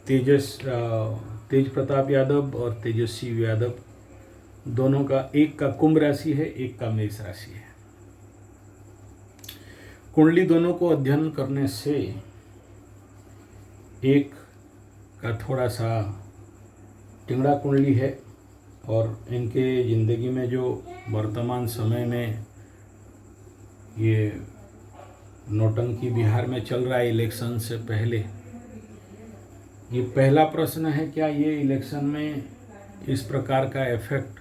तेज प्रताप यादव और तेजस्वी यादव दोनों का, एक का कुंभ राशि है, एक का मेष राशि है। कुंडली दोनों को अध्ययन करने से एक का थोड़ा सा टिंगड़ा कुंडली है और इनके ज़िंदगी में जो वर्तमान समय में ये नौटंकी बिहार में चल रहा है इलेक्शन से पहले, ये पहला प्रश्न है, क्या ये इलेक्शन में इस प्रकार का इफेक्ट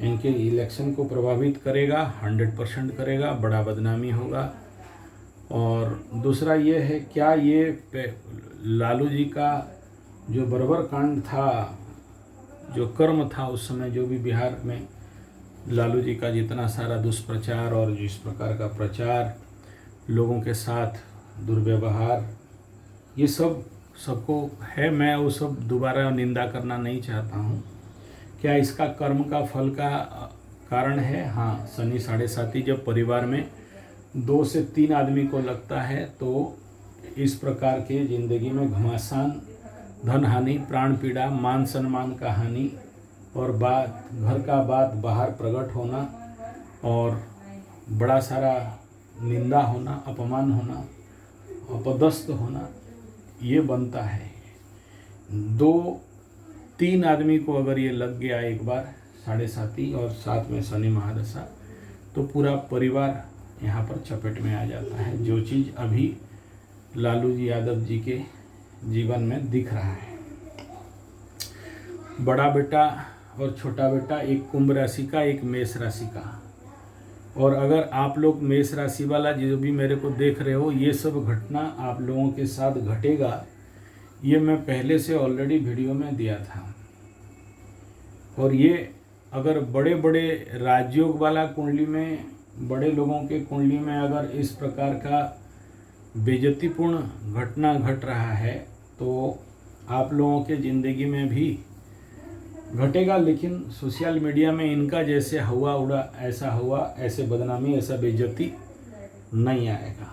इनके इलेक्शन को प्रभावित करेगा? 100% करेगा, बड़ा बदनामी होगा। और दूसरा ये है, क्या ये लालू जी का जो बर्बर कांड था, जो कर्म था उस समय, जो भी बिहार में लालू जी का जितना सारा दुष्प्रचार और जिस प्रकार का प्रचार, लोगों के साथ दुर्व्यवहार, ये सबको है। मैं वो सब दोबारा निंदा करना नहीं चाहता हूँ। क्या इसका कर्म का फल का कारण है? हाँ, शनि 7.5 जब परिवार में 2 से 3 आदमी को लगता है तो इस प्रकार के ज़िंदगी में घमासान, धन हानि, प्राण पीड़ा, मान सम्मान का हानि और घर का बात बाहर प्रकट होना और बड़ा सारा निंदा होना, अपमान होना, अपदस्थ होना, ये बनता है। 2-3 आदमी को अगर ये लग गया एक बार 7.5 और साथ में शनि महादशा, तो पूरा परिवार यहाँ पर चपेट में आ जाता है। जो चीज़ अभी लालू जी यादव जी के जीवन में दिख रहा है। बड़ा बेटा और छोटा बेटा, एक कुंभ राशि का, एक मेष राशि का। और अगर आप लोग मेष राशि वाला जो भी मेरे को देख रहे हो, ये सब घटना आप लोगों के साथ घटेगा, ये मैं पहले से ऑलरेडी वीडियो में दिया था। और ये अगर बड़े बड़े राजयोग वाला कुंडली में, बड़े लोगों के कुंडली में अगर इस प्रकार का बेइज्जतीपूर्ण घटना घट रहा है तो आप लोगों के ज़िंदगी में भी घटेगा। लेकिन सोशल मीडिया में इनका जैसे हवा उड़ा, ऐसा हुआ, ऐसे बदनामी, ऐसा बेइज्जती नहीं आएगा।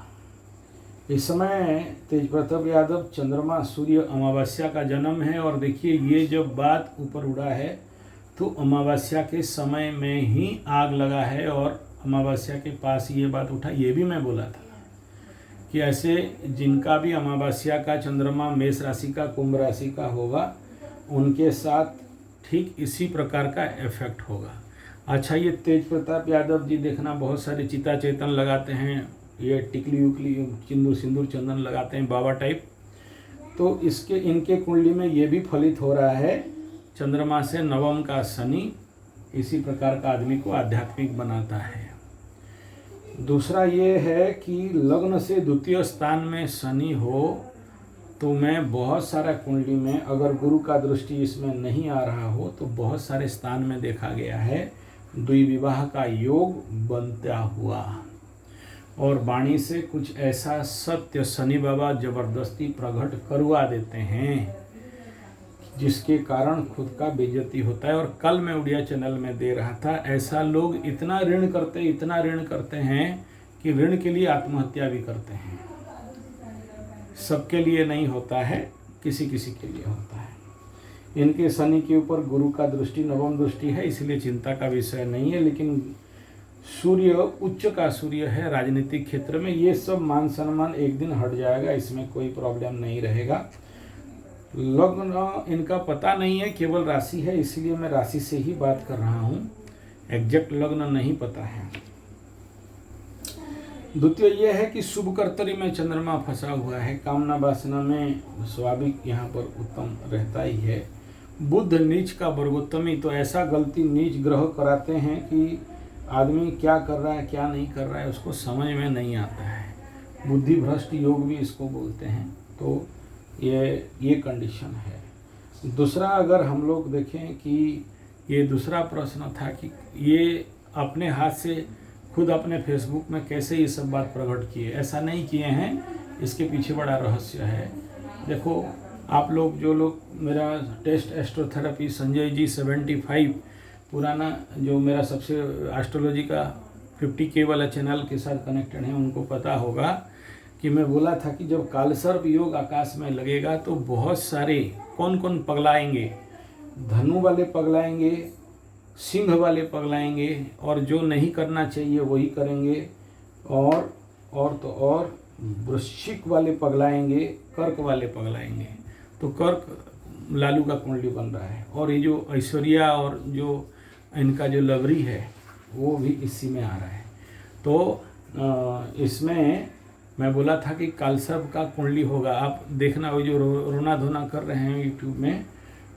इस समय तेज प्रताप यादव चंद्रमा सूर्य अमावस्या का जन्म है। और देखिए, ये जब बात ऊपर उड़ा है तो अमावस्या के समय में ही आग लगा है और अमावस्या के पास ये बात उठा। ये भी मैं बोला था कि ऐसे जिनका भी अमावस्या का चंद्रमा मेष राशि का, कुंभ राशि का होगा, उनके साथ ठीक इसी प्रकार का इफेक्ट होगा। अच्छा, ये तेज प्रताप यादव जी देखना, बहुत सारे चिता चेतन लगाते हैं, ये टिकली उकली, सिंदूर चंदन लगाते हैं बाबा टाइप। तो इनके कुंडली में ये भी फलित हो रहा है। चंद्रमा से नवम का शनि इसी प्रकार का आदमी को आध्यात्मिक बनाता है। दूसरा ये है कि लग्न से द्वितीय स्थान में शनि हो तो मैं बहुत सारा कुंडली में, अगर गुरु का दृष्टि इसमें नहीं आ रहा हो तो बहुत सारे स्थान में देखा गया है द्विविवाह का योग बनता हुआ। और वाणी से कुछ ऐसा सत्य शनि बाबा जबरदस्ती प्रकट करवा देते हैं जिसके कारण खुद का बेइज्जती होता है। और कल मैं उड़िया चैनल में दे रहा था, ऐसा लोग इतना ऋण करते हैं कि ऋण के लिए आत्महत्या भी करते हैं। सबके लिए नहीं होता है, किसी किसी के लिए होता है। इनके शनि के ऊपर गुरु का दृष्टि, नवम दृष्टि है, इसलिए चिंता का विषय नहीं है। लेकिन सूर्य उच्च का सूर्य है राजनीतिक क्षेत्र में, ये सब मान सम्मान एक दिन हट जाएगा, इसमें कोई प्रॉब्लम नहीं रहेगा। लग्न इनका पता नहीं है, केवल राशि है, इसलिए मैं राशि से ही बात कर रहा हूँ, एग्जैक्ट लग्न नहीं पता है। द्वितीय यह है कि शुभ कर्तरी में चंद्रमा फंसा हुआ है, कामना वासना में स्वाभाविक यहाँ पर उत्तम रहता ही है। बुध नीच का वर्गोत्तमी, तो ऐसा गलती नीच ग्रह कराते हैं कि आदमी क्या कर रहा है क्या नहीं कर रहा है उसको समझ में नहीं आता है। बुद्धि भ्रष्ट योग भी इसको बोलते हैं। तो ये कंडीशन है। दूसरा, अगर हम लोग देखें कि ये दूसरा प्रश्न था कि ये अपने हाथ से खुद अपने फेसबुक में कैसे ये सब बात प्रकट किए। ऐसा नहीं किए हैं, इसके पीछे बड़ा रहस्य है। देखो, आप लोग जो लोग मेरा टेस्ट एस्ट्रोथेरेपी संजय जी 75 पुराना जो मेरा सबसे एस्ट्रोलॉजी का 50K वाला चैनल के साथ कनेक्टेड है, उनको पता होगा कि मैं बोला था कि जब कालसर्प योग आकाश में लगेगा तो बहुत सारे कौन कौन पगलाएंगे, धनु वाले पगलाएंगे, सिंह वाले पगलाएंगे, और जो नहीं करना चाहिए वही करेंगे, और वृश्चिक वाले पगलाएंगे, कर्क वाले पगलाएंगे। तो कर्क लालू का कुंडली बन रहा है, और ये जो ऐश्वर्या और जो इनका जो लवरी है वो भी इसी में आ रहा है। तो इसमें मैं बोला था कि कालसर्प का कुंडली होगा। आप देखना, वो जो रोना धोना कर रहे हैं यूट्यूब में,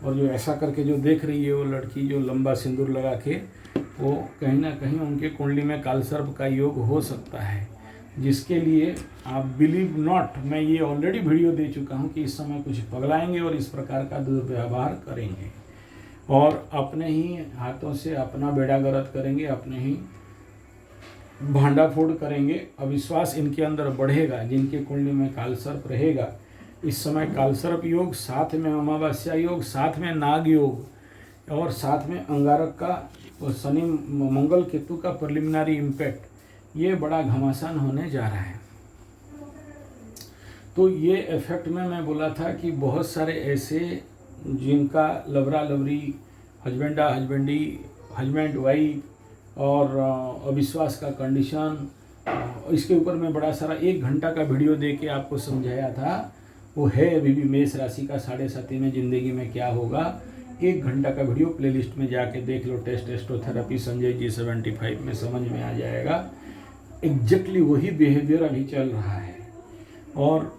और जो ऐसा करके जो देख रही है वो लड़की जो लंबा सिंदूर लगा के, वो कहीं ना कहीं उनके कुंडली में कालसर्प का योग हो सकता है, जिसके लिए आप बिलीव नॉट, मैं ये ऑलरेडी वीडियो दे चुका हूँ कि इस समय कुछ पगलाएंगे और इस प्रकार का दुर्व्यवहार करेंगे, और अपने ही हाथों से अपना बेड़ा गर्क करेंगे, अपने ही भांडाफोड़ करेंगे। अविश्वास इनके अंदर बढ़ेगा। जिनके कुंडली में कालसर्प रहेगा इस समय, कालसर्प योग, साथ में अमावस्या योग, साथ में नाग योग, और साथ में अंगारक का शनि मंगल केतु का प्रिलिमिनरी इम्पैक्ट, ये बड़ा घमासान होने जा रहा है। तो ये इफेक्ट में मैं बोला था कि बहुत सारे ऐसे जिनका लवरा लवरी, हस्बैंडा हस्बैंडी, हस्बैंड वाइफ, और अविश्वास का कंडीशन, इसके ऊपर मैं बड़ा सारा 1 घंटा का वीडियो दे के आपको समझाया था। वो है अभी भी मेष राशि का 7.5 में ज़िंदगी में क्या होगा। 1 घंटा का वीडियो प्लेलिस्ट में जाके देख लो, टेस्टोथेरेपी संजय जी 75 में समझ में आ जाएगा। एग्जैक्टली वही बिहेवियर अभी चल रहा है। और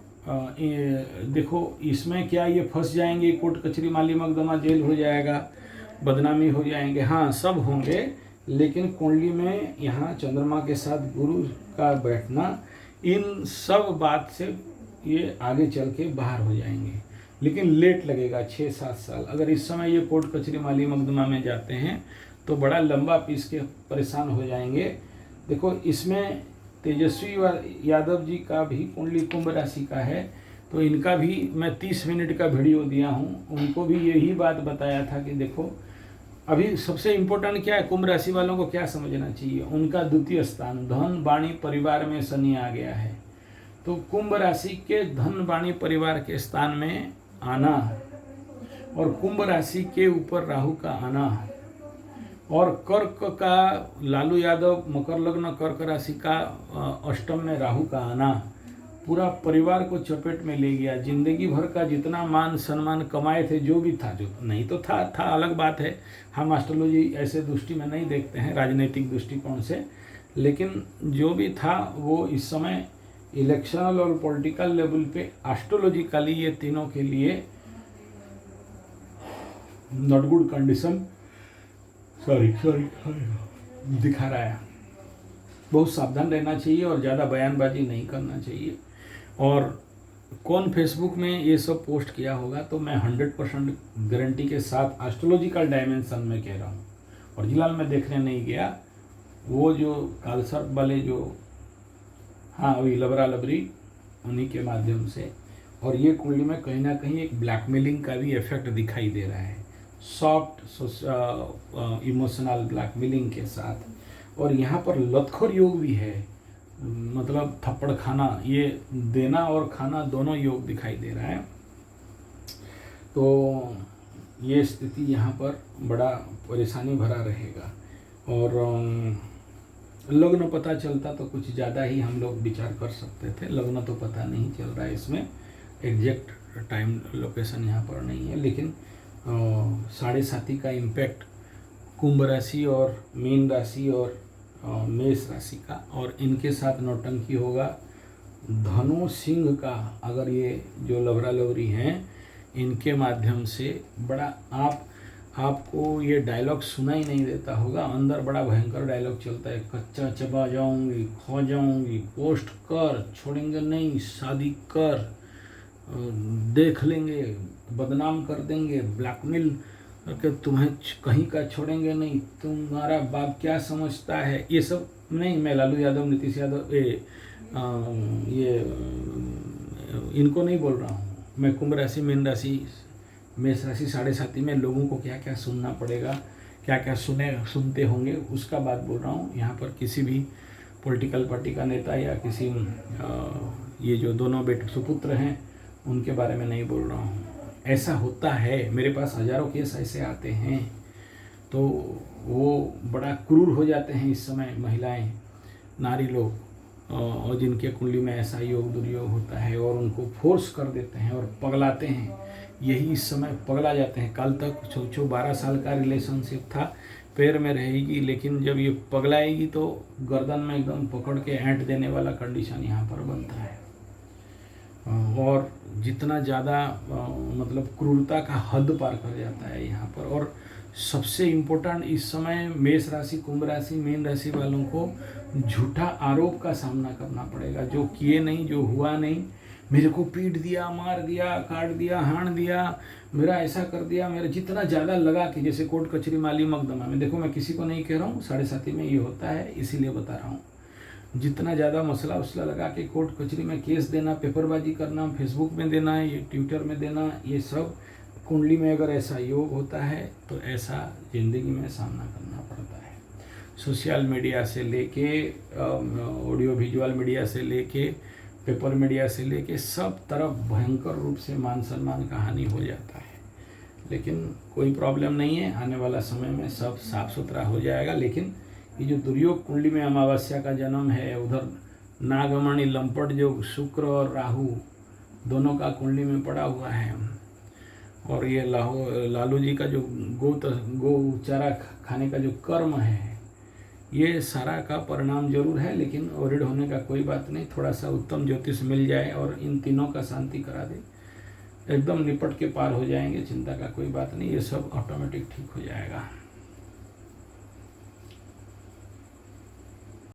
देखो इसमें क्या ये फंस जाएंगे, कोर्ट कचहरी माली मकदमा, जेल हो जाएगा, बदनामी हो जाएंगे, हाँ सब होंगे, लेकिन कुंडली में यहाँ चंद्रमा के साथ गुरु का बैठना, इन सब बात से ये आगे चल के बाहर हो जाएंगे, लेकिन लेट लगेगा 6-7 साल। अगर इस समय ये कोर्ट कचहरी माली मकदमा में जाते हैं तो बड़ा लंबा पीस के परेशान हो जाएंगे। देखो इसमें तेजस्वी यादव जी का भी कुंडली कुंभ राशि का है, तो इनका भी मैं 30 मिनट का वीडियो दिया हूँ। उनको भी यही बात बताया था कि देखो अभी सबसे इम्पोर्टेंट क्या है, कुंभ राशि वालों को क्या समझना चाहिए, उनका द्वितीय स्थान धन वाणी परिवार में शनि आ गया है। तो कुंभ राशि के धन वाणी परिवार के स्थान में आना, और कुंभ राशि के ऊपर राहु का आना, और कर्क का लालू यादव मकर लग्न कर्क राशि का अष्टम में राहु का आना, पूरा परिवार को चपेट में ले गया। जिंदगी भर का जितना मान सम्मान कमाए थे, जो भी था, जो नहीं तो था अलग बात है। हम एस्ट्रोलॉजी ऐसे दृष्टि में नहीं देखते हैं, राजनीतिक दृष्टिकोण से, लेकिन जो भी था वो इस समय इलेक्शनल और पॉलिटिकल लेवल पे एस्ट्रोलॉजिकली ये तीनों के लिए नॉट गुड कंडीशन सॉरी दिखा रहा है। बहुत सावधान रहना चाहिए और ज़्यादा बयानबाजी नहीं करना चाहिए। और कौन फेसबुक में ये सब पोस्ट किया होगा, तो मैं 100% गारंटी के साथ एस्ट्रोलॉजिकल डायमेंशन में कह रहा हूँ। ओरिजिनल में देखने नहीं गया, वो जो कालसर्प वाले जो, हाँ वही लबरा लबरी, उन्हीं के माध्यम से। और ये कुंडली में कहीं ना कहीं एक ब्लैकमेलिंग का भी इफेक्ट दिखाई दे रहा है, सॉफ्ट इमोशनल ब्लैकमेलिंग के साथ। और यहाँ पर लतखोर योग भी है, मतलब थप्पड़ खाना, ये देना और खाना दोनों योग दिखाई दे रहा है। तो ये स्थिति यहाँ पर बड़ा परेशानी भरा रहेगा। और लग्न पता चलता तो कुछ ज़्यादा ही हम लोग विचार कर सकते थे, लग्न तो पता नहीं चल रहा है, इसमें एग्जैक्ट टाइम लोकेशन यहाँ पर नहीं है। लेकिन 7.5 का इम्पैक्ट कुंभ राशि और मीन राशि और मेष राशि का, और इनके साथ नौटंकी होगा धनु सिंह का। अगर ये जो लवरा लवरी हैं इनके माध्यम से बड़ा आपको ये डायलॉग सुना ही नहीं देता होगा, अंदर बड़ा भयंकर डायलॉग चलता है, कच्चा चबा जाऊंगी, खो जाऊंगी, पोस्ट कर, छोड़ेंगे नहीं, शादी कर, देख लेंगे, बदनाम कर देंगे, ब्लैकमेल करके तुम्हें कहीं का छोड़ेंगे नहीं, तुम्हारा बाप क्या समझता है, ये सब नहीं। मैं लालू यादव, नीतीश यादव, ये इनको नहीं बोल रहा हूँ। मैं कुंभ राशि, मीन राशि, मेष राशि 7.5 में लोगों को क्या क्या सुनना पड़ेगा, क्या क्या सुनते होंगे, उसका बात बोल रहा हूँ। यहाँ पर किसी भी पॉलिटिकल पार्टी का नेता या किसी ये जो दोनों बेटे सुपुत्र हैं उनके बारे में नहीं बोल रहा हूँ। ऐसा होता है, मेरे पास हज़ारों केस ऐसे आते हैं। तो वो बड़ा क्रूर हो जाते हैं इस समय महिलाएं, नारी लोग, और जिनके कुंडली में ऐसा योग दुर्योग होता है और उनको फोर्स कर देते हैं और पगलाते हैं। यही इस समय पगला जाते हैं। कल तक सोचो 12 साल का रिलेशनशिप था, पैर में रहेगी, लेकिन जब ये पगलाएगी तो गर्दन में एकदम पकड़ के ऐंठ देने वाला कंडीशन यहाँ पर बनता है। और जितना ज़्यादा मतलब क्रूरता का हद पार कर जाता है यहाँ पर। और सबसे इम्पोर्टेंट इस समय मेष राशि, कुंभ राशि, मीन राशि वालों को झूठा आरोप का सामना करना पड़ेगा। जो किए नहीं, जो हुआ नहीं, मेरे को पीट दिया, मार दिया, काट दिया, हाण दिया, मेरा ऐसा कर दिया, मेरा जितना ज़्यादा लगा कि जैसे कोर्ट कचहरी माली मकदमा में, देखो मैं किसी को नहीं कह रहा हूँ, 7.5 में ये होता है इसीलिए बता रहा हूँ। जितना ज़्यादा मसला उसला लगा के कोर्ट कचहरी में केस देना, पेपरबाजी करना, फेसबुक में देना, ये ट्विटर में देना, ये सब कुंडली में अगर ऐसा योग होता है तो ऐसा ज़िंदगी में सामना करना पड़ता है। सोशल मीडिया से लेके ऑडियो विजुअल मीडिया से लेके पेपर मीडिया से लेके सब तरफ भयंकर रूप से मान सम्मान का हानि हो जाता है। लेकिन कोई प्रॉब्लम नहीं है, आने वाला समय में सब साफ सुथरा हो जाएगा। लेकिन ये जो दुर्योग कुंडली में अमावस्या का जन्म है, उधर नागमणि लंपट जो शुक्र और राहु दोनों का कुंडली में पड़ा हुआ है, और ये लालू जी का जो गो चारा खाने का जो कर्म है, ये सारा का परिणाम जरूर है। लेकिन ओरिड होने का कोई बात नहीं, थोड़ा सा उत्तम ज्योतिष मिल जाए और इन तीनों का शांति करा दे, एकदम निपट के पार हो जाएंगे। चिंता का कोई बात नहीं, ये सब ऑटोमेटिक ठीक हो जाएगा।